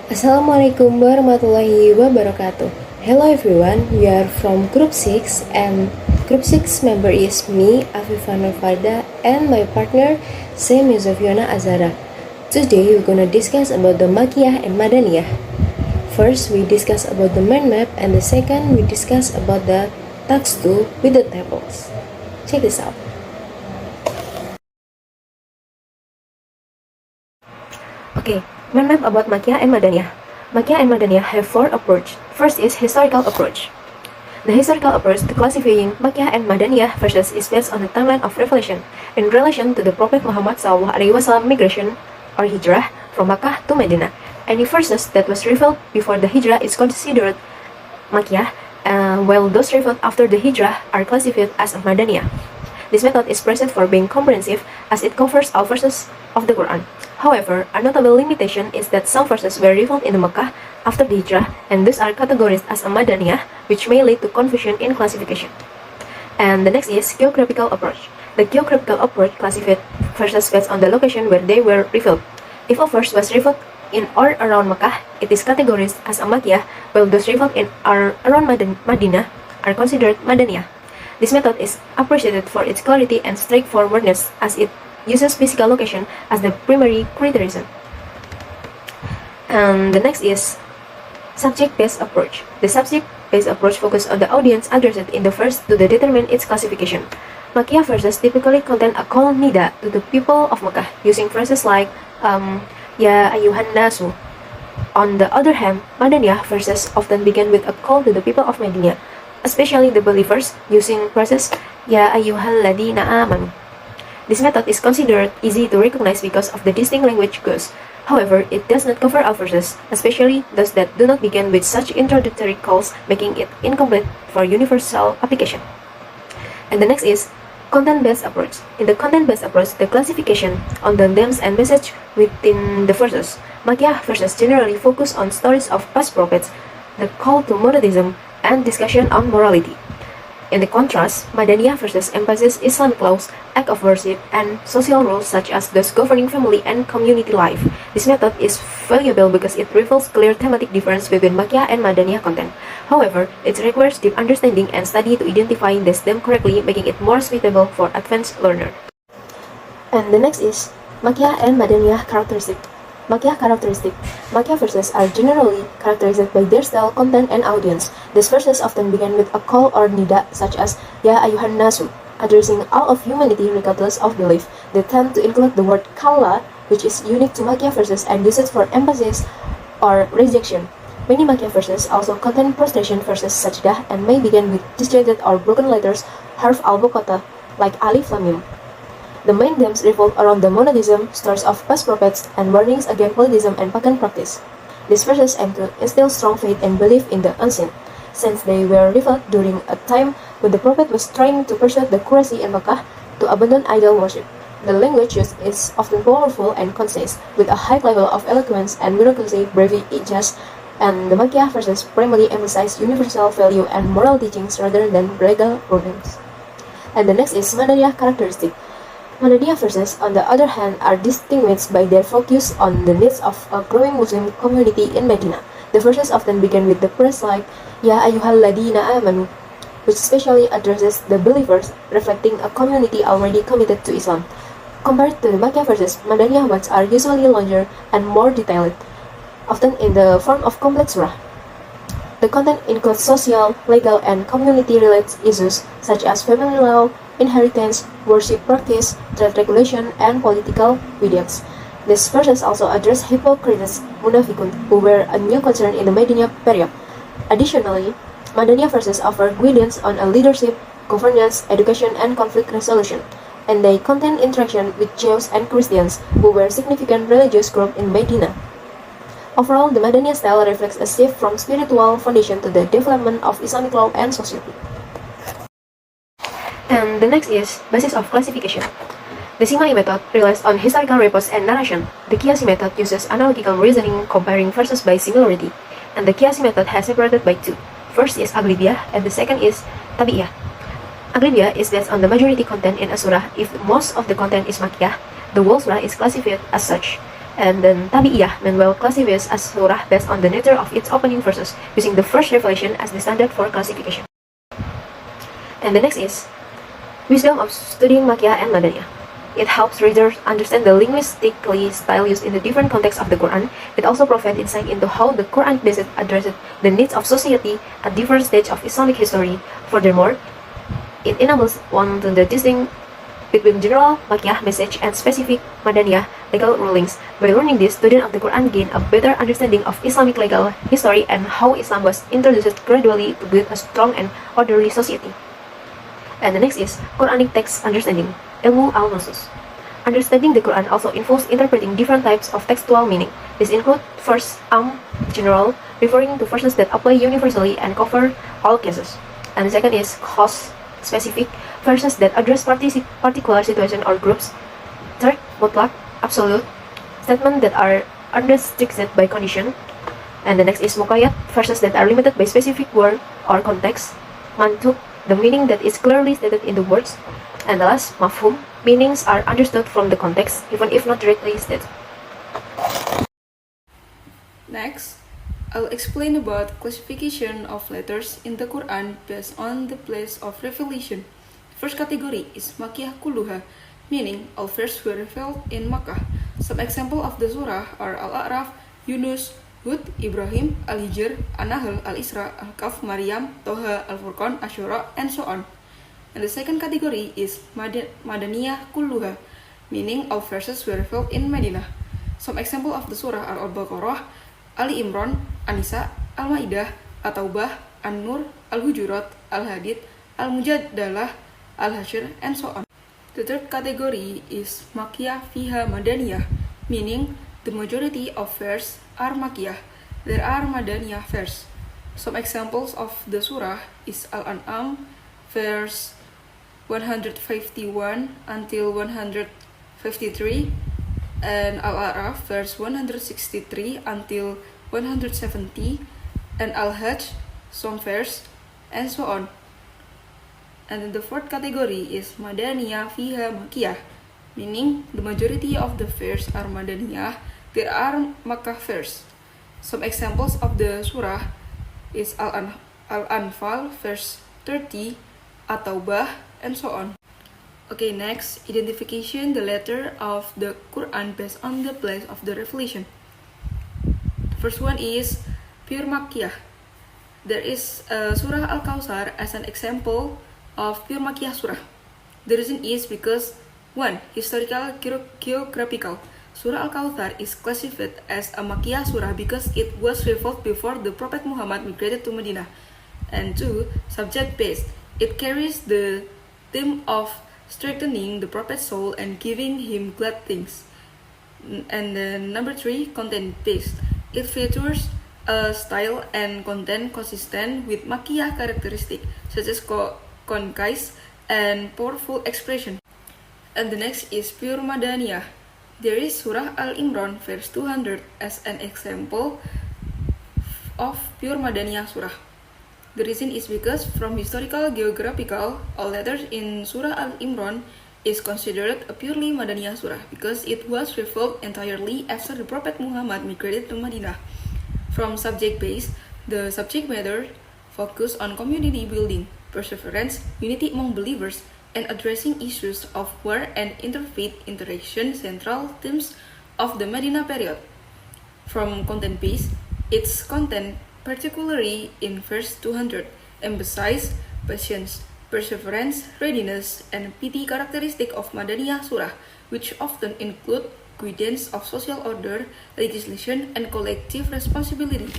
Assalamualaikum warahmatullahi wabarakatuh. Hello everyone, we are from Group 6 and Group 6 member is me, Afifa Novarda, and my partner, Sam Yusofiona Azara. Today we're gonna discuss about the Makiyah and Madaniyah. First, we discuss about the mind map, and the second, we discuss about the text tool with the tables. Check this out. Okay, mind map about Makiyah and Madaniyah. Makiyah and Madaniyah have four approaches. First is historical approach. The historical approach to classifying Makiyah and Madaniyah verses is based on the timeline of revelation in relation to the Prophet Muhammad SAW migration or hijrah from Makkah to Medina. Any verses that was revealed before the hijrah is considered Makiyah, while those revealed after the hijrah are classified as Madaniyah. This method is praised for being comprehensive as it covers all verses of the Quran. However, a notable limitation is that some verses were revealed in Makkah after the hijrah, and these are categorized as a Madaniyah, which may lead to confusion in classification. And the next is geographical approach. The geographical approach classified verses based on the location where they were revealed. If a verse was revealed in or around Makkah, it is categorized as a Makkiyah, while those revealed in or around Madinah are considered Madaniyah. This method is appreciated for its clarity and straightforwardness as it uses physical location as the primary criterion. And the next is subject-based approach. The subject-based approach focuses on the audience addressed in the verse to determine its classification. Makkiyah verses typically contain a call nida to the people of Makkah using phrases like Ya ayyuhan nasu. On the other hand, Madaniyah verses often begin with a call to the people of Medina, especially the believers, using phrases Ya ayyuhalladina amanu. This method is considered easy to recognize because of the distinct language cues. However, it does not cover all verses, especially those that do not begin with such introductory calls, making it incomplete for universal application. And the next is content-based approach. In the content-based approach, the classification on the themes and message within the verses. Makkiyah verses generally focus on stories of past prophets, the call to monotheism, and discussion on morality. In the contrast, Madaniyah verses emphasizes Islamic laws, act of worship, and social rules such as those governing family and community life. This method is valuable because it reveals clear thematic difference between Makkiyah and Madaniyah content. However, it requires deep understanding and study to identify these themes correctly, making it more suitable for advanced learners. And the next is Makkiyah and Madaniyah characteristic. Makkiyah characteristic. Makkiyah verses are generally characterized by their style, content, and audience. These verses often begin with a call or nida, such as Ya ayyuhan nasu, addressing all of humanity regardless of belief. They tend to include the word kalla, which is unique to Makkiyah verses and used for emphasis or rejection. Many Makkiyah verses also contain prostration verses sajdah and may begin with disjointed or broken letters, harf al-bukata, like alif lam mim. The main themes revolve around the monotheism, stories of past prophets, and warnings against polytheism and pagan practice. These verses aim to instill strong faith and belief in the unseen, since they were revealed during a time when the prophet was trying to persuade the Quraysh in Makkah to abandon idol worship. The language used is often powerful and concise, with a high level of eloquence and miraculously brevity ijaz, and the Makkiyah verses primarily emphasize universal value and moral teachings rather than legal rulings. And the next is Madaniyah characteristic. Madaniyah verses, on the other hand, are distinguished by their focus on the needs of a growing Muslim community in Medina. The verses often begin with the phrase like Ya ayyuhalladina amanu, which especially addresses the believers, reflecting a community already committed to Islam. Compared to the Makkiyah verses, Madaniyah ones are usually longer and more detailed, often in the form of complex surah. The content includes social, legal, and community-related issues such as family law, inheritance, worship practice, trade regulation, and political videos. These verses also address hypocrites, munafiqun, who were a new concern in the Medina period. Additionally, Madaniyah verses offer guidance on a leadership, governance, education, and conflict resolution, and they contain interaction with Jews and Christians, who were significant religious groups in Medina. Overall, the Madaniyah style reflects a shift from spiritual foundation to the development of Islamic law and society. And the next is basis of classification. The Simai method relies on historical reports and narration. The Qiyasi method uses analogical reasoning comparing verses by similarity, and the Qiyasi method has separated by two. First is Aglibiyah, and the second is Tabi'iyah. Aglibiyah is based on the majority content in a surah. If most of the content is Makkiyah, the whole surah is classified as such. And then Tabi'iyah, meanwhile, classifies as surah based on the nature of its opening verses, using the first revelation as the standard for classification. And the next is wisdom of studying Makkiyah and Madaniyah. It helps readers understand the linguistically style used in the different contexts of the Quran. It also provides insight into how the Quran addresses the needs of society at different stages of Islamic history. Furthermore, it enables one to distinguish between general Makkiyah message and specific Madaniyah legal rulings. By learning this, students of the Quran gain a better understanding of Islamic legal history and how Islam was introduced gradually to build a strong and orderly society. And the next is Quranic text understanding, ilmu al-nusus. Understanding the Quran also involves interpreting different types of textual meaning. This includes first, general, referring to verses that apply universally and cover all cases. And the second is cause, specific, verses that address particular situation or groups. Third, mutlak, absolute, statements that are unrestricted by condition. And the next is muqayyad, verses that are limited by specific word or context. Mantuk, the meaning that is clearly stated in the words. And the last, mafhum, meanings are understood from the context, even if not directly stated. Next, I'll explain about classification of letters in the Quran based on the place of revelation. First category is Makkiyah kulluha, meaning all verses were revealed in Makkah. Some examples of the surah are Al-A'raf, Yunus, Hud, Ibrahim, Al-Hijr, An-Nahl, Al-Isra, Al-Kahf, Maryam, Toha, Al-Furqan, Ashura, and so on. And the second category is Madaniyah kulluha, meaning all verses were revealed in Medina. Some examples of the surah are Al-Baqarah, Ali Imran, An-Nisa, Al-Ma'idah, At-Taubah, An-Nur, Al-Hujurat, Al-Hadid, Al-Mujadalah, Al-Hasyr, and so on. The third category is Makkiyah fiha Madaniyah, meaning the majority of verses are Makkiyah. There are Madaniyah verses. Some examples of the surah is Al-An'am, verse 151 until 153, and Al-A'raf, verse 163 until 170, and Al-Hajj, some verse, and so on. And then the fourth category is Madaniyah fiha Makkiyah, meaning the majority of the verses are Madaniyah. There are Makkah verses. Some examples of the surah is Al-Anfal, verse 30, At-Taubah, and so on. Okay, next, identification the letter of the Quran based on the place of the revelation. The first one is pure Makkiyah. There is Surah Al-Kawthar as an example of pure Makkiyah surah. The reason is because 1. Historical geographical. Surah Al-Kawthar is classified as a Makkiyah surah because it was revealed before the Prophet Muhammad migrated to Medina. And 2. Subject-based. It carries the theme of strengthening the Prophet's soul and giving him glad things. And then number 3, content-based. It features a style and content consistent with Makkiyah characteristics such as concise and powerful expression. And the next is pure Madaniyah. There is Surah Al-Imran verse 200 as an example of pure Madaniyah surah. The reason is because from historical geographical, all letters in Surah Al-Imran is considered a purely Madaniyah surah because it was revealed entirely after the Prophet Muhammad migrated to Medina. From subject base, the subject matter focus on community building, perseverance, unity among believers, and addressing issues of war and interfaith interaction, central themes of the Medina period. From content base, its content, particularly in verse 200, emphasize patience, perseverance, readiness, and pity characteristic of Madaniyah surah, which often include guidance of social order, legislation, and collective responsibility.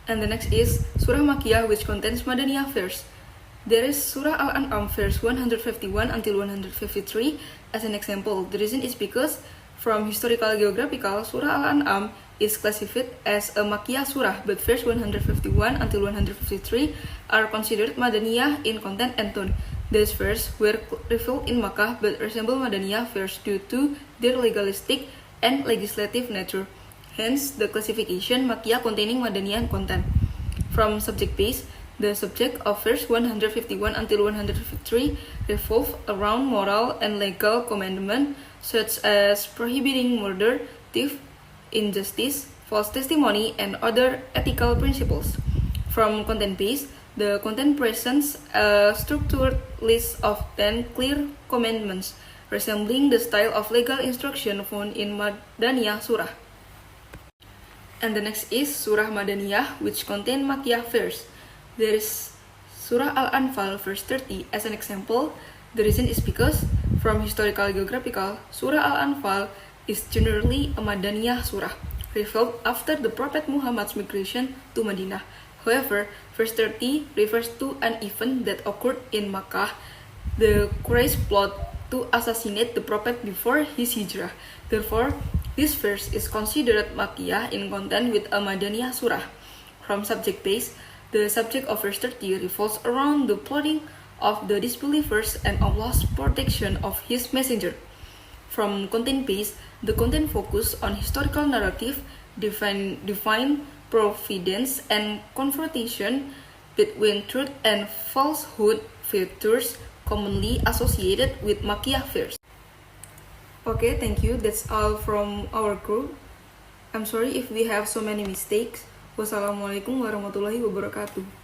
And the next is Surah Makkiyah, which contains Madaniyah verse. There is Surah Al-An'am verse 151 until 153 as an example. The reason is because from historical geographical, Surah Al-An'am is classified as a Makkiyah surah, but verse 151 until 153 are considered Madaniyah in content and tone. These verses were revealed in Makkah but resemble Madaniyah verse due to their legalistic and legislative nature. Hence, the classification Makkiyah containing Madaniyah content. From subject base, the subject of verse 151 until 153 revolve around moral and legal commandment such as prohibiting murder, theft, injustice, false testimony, and other ethical principles. From content base, the content presents a structured list of 10 clear commandments, resembling the style of legal instruction found in Madaniyah Surah. And the next is Surah Madaniyah, which contain Makkiyah verse. There is Surah Al-Anfal verse 30 as an example. The reason is because, from historical geographical, Surah Al-Anfal is generally a Madaniyah surah, revealed after the Prophet Muhammad's migration to Madinah. However, verse 30 refers to an event that occurred in Makkah, the Quraysh plot to assassinate the Prophet before his hijrah. Therefore, this verse is considered Makkiyah in content with a Madaniyah surah. From subject base, the subject of verse 30 revolves around the plotting of the disbelievers and Allah's protection of His messenger. From content base, the content focus on historical narrative, divine providence, and confrontation between truth and falsehood, features commonly associated with Makkiyah verse. Okay, thank you. That's all from our group. I'm sorry if we have so many mistakes. Wassalamualaikum warahmatullahi wabarakatuh.